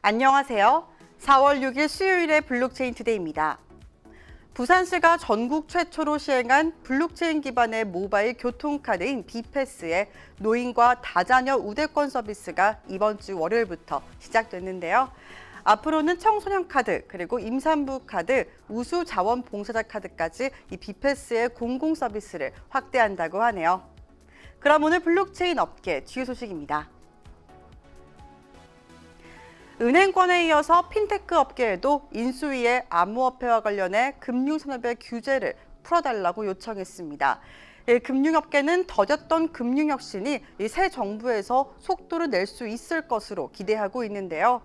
안녕하세요. 4월 6일 수요일의 블록체인 투데이입니다. 부산시가 전국 최초로 시행한 블록체인 기반의 모바일 교통카드인 비패스의 노인과 다자녀 우대권 서비스가 이번 주 월요일부터 시작됐는데요. 앞으로는 청소년 카드, 그리고 임산부 카드, 우수자원봉사자 카드까지 이 비패스의 공공 서비스를 확대한다고 하네요. 그럼 오늘 블록체인 업계 주요 소식입니다. 은행권에 이어서 핀테크 업계에도 인수위의 암호화폐와 관련해 금융산업의 규제를 풀어달라고 요청했습니다. 금융업계는 더뎠던 금융혁신이 새 정부에서 속도를 낼 수 있을 것으로 기대하고 있는데요.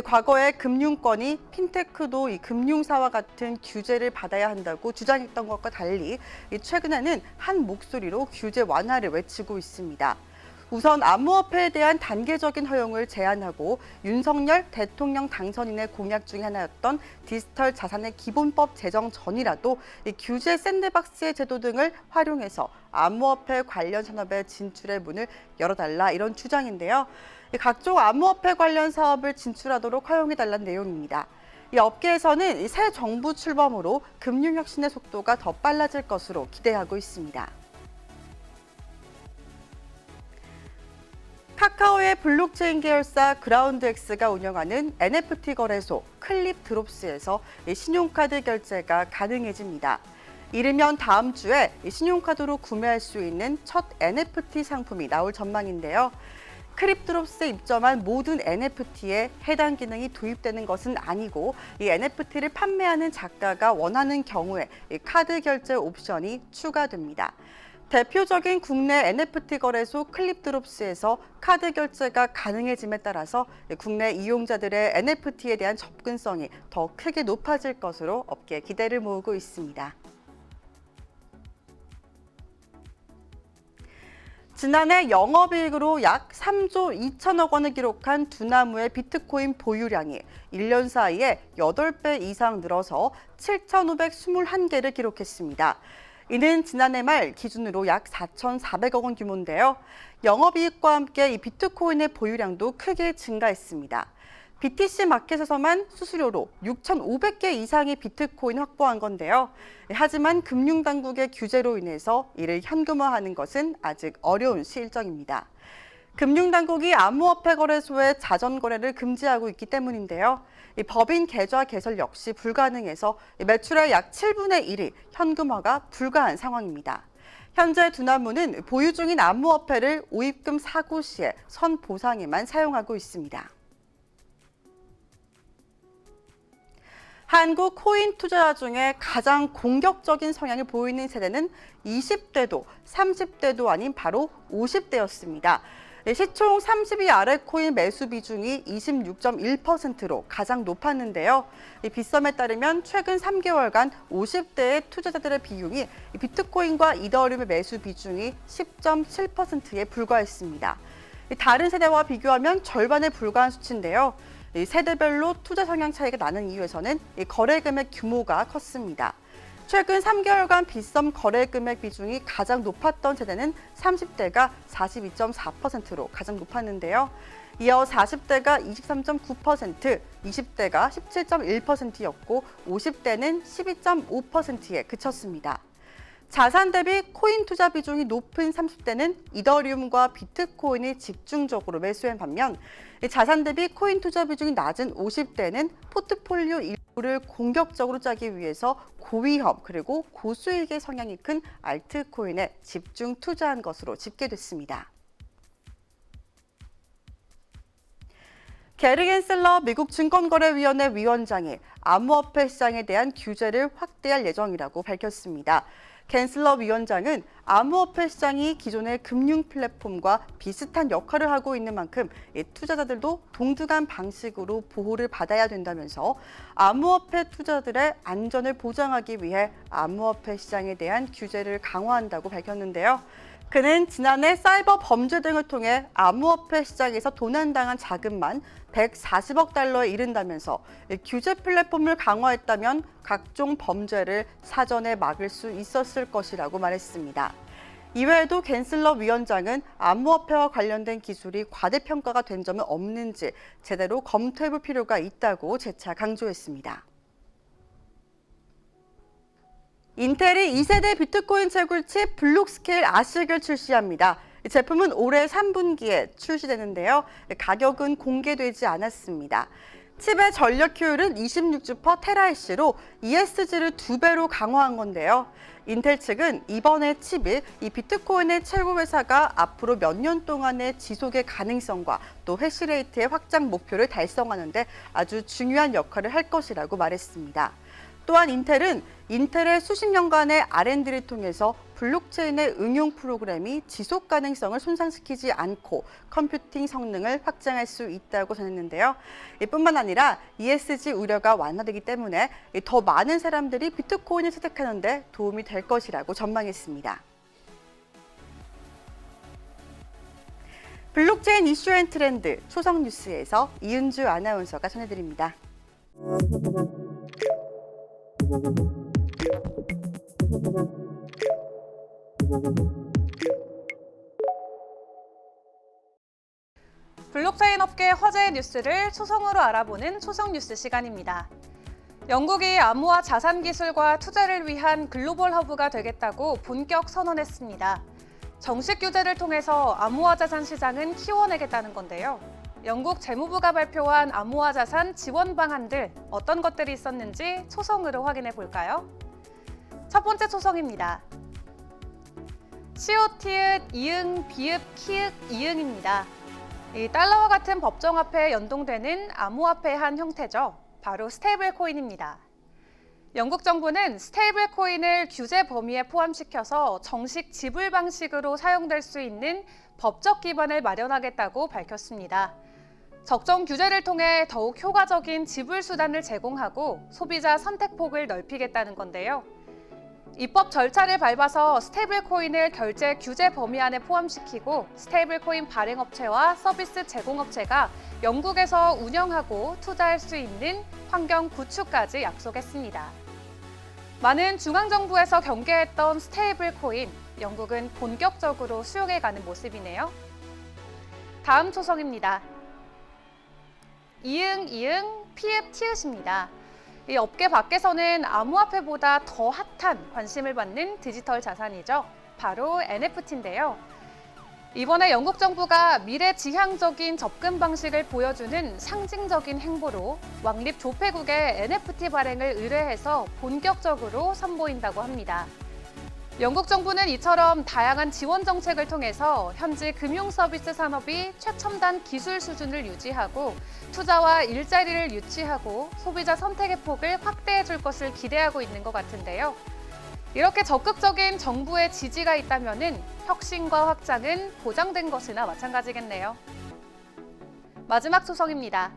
과거에 금융권이 핀테크도 이 금융사와 같은 규제를 받아야 한다고 주장했던 것과 달리 최근에는 한 목소리로 규제 완화를 외치고 있습니다. 우선 암호화폐에 대한 단계적인 허용을 제한하고 윤석열 대통령 당선인의 공약 중에 하나였던 디지털 자산의 기본법 제정 전이라도 이 규제 샌드박스의 제도 등을 활용해서 암호화폐 관련 산업의 진출의 문을 열어달라 이런 주장인데요. 각종 암호화폐 관련 사업을 진출하도록 허용해달라는 내용입니다. 이 업계에서는 새 정부 출범으로 금융혁신의 속도가 더 빨라질 것으로 기대하고 있습니다. 카카오의 블록체인 계열사 그라운드X가 운영하는 NFT 거래소 클립드롭스에서 신용카드 결제가 가능해집니다. 이르면 다음 주에 신용카드로 구매할 수 있는 첫 NFT 상품이 나올 전망인데요. 클립드롭스에 입점한 모든 NFT에 해당 기능이 도입되는 것은 아니고 이 NFT를 판매하는 작가가 원하는 경우에 카드 결제 옵션이 추가됩니다. 대표적인 국내 NFT 거래소 클립드롭스에서 카드 결제가 가능해짐에 따라서 국내 이용자들의 NFT에 대한 접근성이 더 크게 높아질 것으로 업계 기대를 모으고 있습니다. 지난해 영업이익으로 약 3조 2천억 원을 기록한 두나무의 비트코인 보유량이 1년 사이에 8배 이상 늘어서 7,521개를 기록했습니다. 이는 지난해 말 기준으로 약 4,400억 원 규모인데요. 영업이익과 함께 이 비트코인의 보유량도 크게 증가했습니다. BTC 마켓에서만 수수료로 6,500개 이상의 비트코인 확보한 건데요. 하지만 금융당국의 규제로 인해서 이를 현금화하는 것은 아직 어려운 실정입니다. 금융당국이 암호화폐 거래소의 자전 거래를 금지하고 있기 때문인데요. 이 법인 계좌 개설 역시 불가능해서 매출의 약 7분의 1이 현금화가 불가한 상황입니다. 현재 두나무는 보유 중인 암호화폐를 오입금 사고 시에 선 보상에만 사용하고 있습니다. 한국 코인 투자자 중에 가장 공격적인 성향을 보이는 세대는 20대도 30대도 아닌 바로 50대였습니다. 시총 30위 아래 코인 매수 비중이 26.1%로 가장 높았는데요. 빗썸에 따르면 최근 3개월간 50대의 투자자들의 비중이 비트코인과 이더리움의 매수 비중이 10.7%에 불과했습니다. 다른 세대와 비교하면 절반에 불과한 수치인데요. 세대별로 투자 성향 차이가 나는 이유에서는 거래 금액 규모가 컸습니다. 최근 3개월간 빗썸 거래 금액 비중이 가장 높았던 세대는 30대가 42.4%로 가장 높았는데요. 이어 40대가 23.9%, 20대가 17.1%였고 50대는 12.5%에 그쳤습니다. 자산 대비 코인 투자 비중이 높은 30대는 이더리움과 비트코인을 집중적으로 매수한 반면 자산 대비 코인 투자 비중이 낮은 50대는 포트폴리오 일부를 공격적으로 짜기 위해서 고위험 그리고 고수익의 성향이 큰 알트코인에 집중 투자한 것으로 집계됐습니다. 게리 겐슬러 미국 증권거래위원회 위원장이 암호화폐 시장에 대한 규제를 확대할 예정이라고 밝혔습니다. 겐슬러 위원장은 암호화폐 시장이 기존의 금융 플랫폼과 비슷한 역할을 하고 있는 만큼 투자자들도 동등한 방식으로 보호를 받아야 된다면서 암호화폐 투자들의 안전을 보장하기 위해 암호화폐 시장에 대한 규제를 강화한다고 밝혔는데요. 그는 지난해 사이버 범죄 등을 통해 암호화폐 시장에서 도난당한 자금만 140억 달러에 이른다면서 규제 플랫폼을 강화했다면 각종 범죄를 사전에 막을 수 있었을 것이라고 말했습니다. 이외에도 겐슬러 위원장은 암호화폐와 관련된 기술이 과대평가가 된 점은 없는지 제대로 검토해볼 필요가 있다고 재차 강조했습니다. 인텔이 2세대 비트코인 채굴칩 블록스케일 아식을 출시합니다. 이 제품은 올해 3분기에 출시되는데요. 가격은 공개되지 않았습니다. 칩의 전력 효율은 26주/테라이시로 ESG를 2배로 강화한 건데요. 인텔 측은 이번에 칩이 이 비트코인의 최고 회사가 앞으로 몇 년 동안의 지속의 가능성과 또 해시레이트의 확장 목표를 달성하는 데 아주 중요한 역할을 할 것이라고 말했습니다. 또한 인텔은 인텔의 수십 년간의 R&D를 통해서 블록체인의 응용 프로그램이 지속 가능성을 손상시키지 않고 컴퓨팅 성능을 확장할 수 있다고 전했는데요. 이뿐만 아니라 ESG 우려가 완화되기 때문에 더 많은 사람들이 비트코인을 채택하는 데 도움이 될 것이라고 전망했습니다. 블록체인 이슈 앤 트렌드 초성뉴스에서 이은주 아나운서가 전해드립니다. 블록체인 업계 화제의 뉴스를 초성으로 알아보는 초성 뉴스 시간입니다. 영국이 암호화 자산 기술과 투자를 위한 글로벌 허브가 되겠다고 본격 선언했습니다. 정식 규제를 통해서 암호화 자산 시장은 키워내겠다는 건데요. 영국 재무부가 발표한 암호화 자산 지원 방안들 어떤 것들이 있었는지 초성으로 확인해 볼까요? 첫 번째 초성입니다. 시옷티읕 이응 비읍 키읔 이응입니다. 이 달러와 같은 법정화폐에 연동되는 암호화폐의 한 형태죠. 바로 스테이블 코인입니다. 영국 정부는 스테이블 코인을 규제 범위에 포함시켜서 정식 지불 방식으로 사용될 수 있는 법적 기반을 마련하겠다고 밝혔습니다. 적정 규제를 통해 더욱 효과적인 지불 수단을 제공하고 소비자 선택폭을 넓히겠다는 건데요. 입법 절차를 밟아서 스테이블 코인을 결제 규제 범위 안에 포함시키고 스테이블 코인 발행업체와 서비스 제공업체가 영국에서 운영하고 투자할 수 있는 환경 구축까지 약속했습니다. 많은 중앙정부에서 경계했던 스테이블 코인, 영국은 본격적으로 수용해가는 모습이네요. 다음 초성입니다. 이응 피읍 티읕입니다. 이 업계 밖에서는 암호화폐보다 더 핫한 관심을 받는 디지털 자산이죠. 바로 NFT인데요. 이번에 영국 정부가 미래지향적인 접근 방식을 보여주는 상징적인 행보로 왕립 조폐국에 NFT 발행을 의뢰해서 본격적으로 선보인다고 합니다. 영국 정부는 이처럼 다양한 지원 정책을 통해서 현지 금융 서비스 산업이 최첨단 기술 수준을 유지하고 투자와 일자리를 유치하고 소비자 선택의 폭을 확대해 줄 것을 기대하고 있는 것 같은데요. 이렇게 적극적인 정부의 지지가 있다면 혁신과 확장은 보장된 것이나 마찬가지겠네요. 마지막 초성입니다.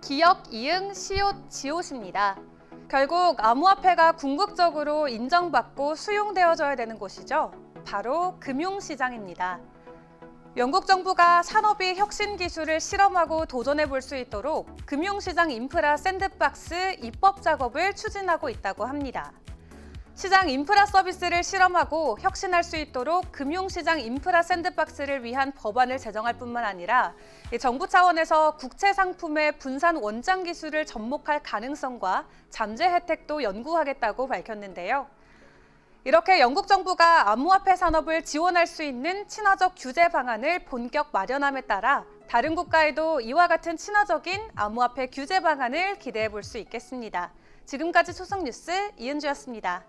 기역 이응 시옷 지옷입니다. 결국 암호화폐가 궁극적으로 인정받고 수용되어져야 되는 곳이죠. 바로 금융시장입니다. 영국 정부가 산업이 혁신 기술을 실험하고 도전해 볼 수 있도록 금융시장 인프라 샌드박스 입법 작업을 추진하고 있다고 합니다. 시장 인프라 서비스를 실험하고 혁신할 수 있도록 금융시장 인프라 샌드박스를 위한 법안을 제정할 뿐만 아니라 정부 차원에서 국채 상품의 분산 원장 기술을 접목할 가능성과 잠재 혜택도 연구하겠다고 밝혔는데요. 이렇게 영국 정부가 암호화폐 산업을 지원할 수 있는 친화적 규제 방안을 본격 마련함에 따라 다른 국가에도 이와 같은 친화적인 암호화폐 규제 방안을 기대해 볼 수 있겠습니다. 지금까지 초성뉴스 이은주였습니다.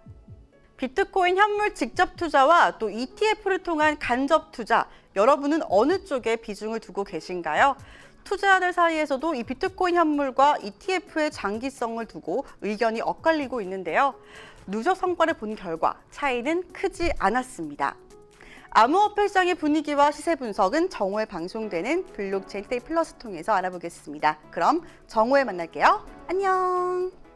비트코인 현물 직접 투자와 또 ETF를 통한 간접 투자, 여러분은 어느 쪽에 비중을 두고 계신가요? 투자자들 사이에서도 이 비트코인 현물과 ETF의 장기성을 두고 의견이 엇갈리고 있는데요. 누적 성과를 본 결과 차이는 크지 않았습니다. 암호화폐 시장의 분위기와 시세 분석은 정오에 방송되는 블록체인 투데이 플러스 통해서 알아보겠습니다. 그럼 정오에 만날게요. 안녕.